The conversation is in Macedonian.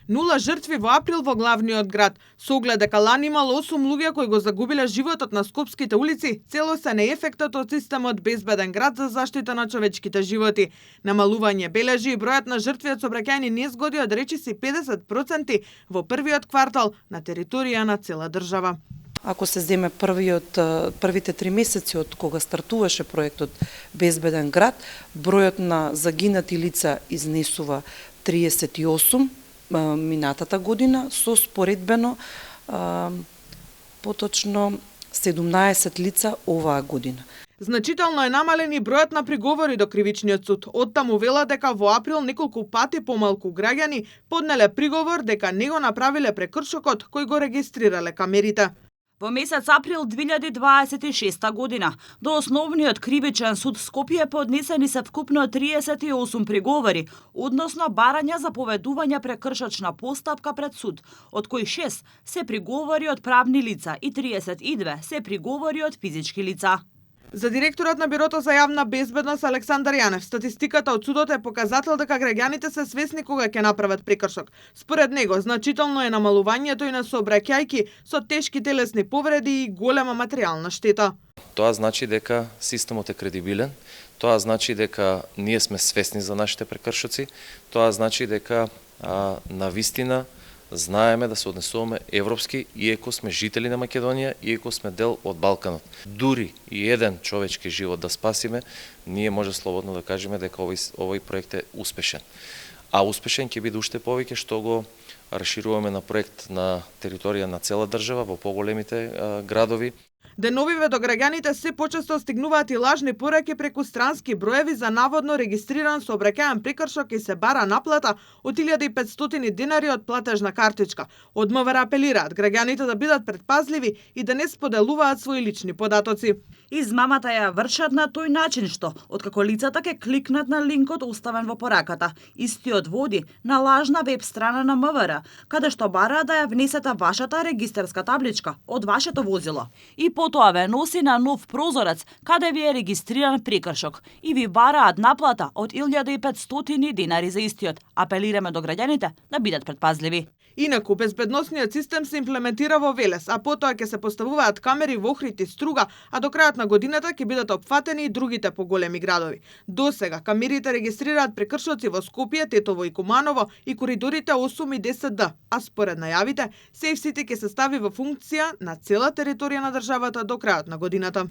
0 жртви во април во главниот град. Со оглед дека лани имало 8 луѓе кои го загубиле животот на скопските улици, целосен е ефектот од системот Безбеден град за заштита на човечките животи. Намалување бележи и бројот на жртви од сообраќајни незгоди од речиси 50% во првиот квартал на територија на цела држава. Ако се земе првите 3 месеци од кога стартуваше проектот Безбеден град, бројот на загинати лица изнесува 38 минатата година, со споредбено поточно 17 лица оваа година. Значително е намален и бројот на приговори до кривичниот суд. Оттаму вела дека во април неколку пати помалку граѓани поднеле приговор дека не го направиле прекршокот кој го регистрирале камерите. Во месец април 2026 година до Основниот кривичен суд Скопје поднесени се вкупно 38 приговори, односно барања за поведување прекршочна постапка пред суд, од кои 6 се приговори од правни лица и 32 се приговори од физички лица. За директорот на Бирото за јавна безбедност Александар Јанев, статистиката од судот е показател дека граѓаните се свесни кога ќе направат прекршок. Според него, значително е намалувањето и на сообраќајки со тешки телесни повреди и голема материјална штета. Тоа значи дека системот е кредибилен, тоа значи дека ние сме свесни за нашите прекршоци, тоа значи дека навистина знаеме да се однесуваме европски, иеко сме жители на Македонија, иеко сме дел од Балканот. Дури и еден човечки живот да спасиме, ние може слободно да кажеме дека овој проект е успешен. А успешен ќе биде уште повеќе што го расшируваме на проект на територија на цела држава во поголемите градови. Деновиве до граѓаните се почесто стигнуваат и лажни пораки преку странски броеви за наводно регистриран сообраќајен прекршок и се бара наплата од 1500 денари од платежна картичка. Од МВР апелираат граѓаните да бидат предпазливи и да не споделуваат своји лични податоци. Измамата ја вршат на тој начин што, откако лицата ќе кликнат на линкот оставен во пораката, истиот води на лажна веб страна на МВР, каде што бараат да ја внесете вашата регистарска табличка од вашето возило. И потоа ве носи на нов прозорец каде ви е регистриран прекршок и ви бараат наплата од 1500 денари за истиот. Апелираме до граѓаните да бидат предпазливи. Инаку, безбедносниот систем се имплементира во Велес, а потоа ќе се поставуваат камери во Охрид и Струга, а до крајот на годината ќе бидат опфатени и другите поголеми градови. До сега камерите регистрираат прекршоци во Скопје, Тетово и Куманово и коридорите 8 и 10Д, а според најавите, Safe City ќе се стави во функција на цела територија на државата до крајот на годината.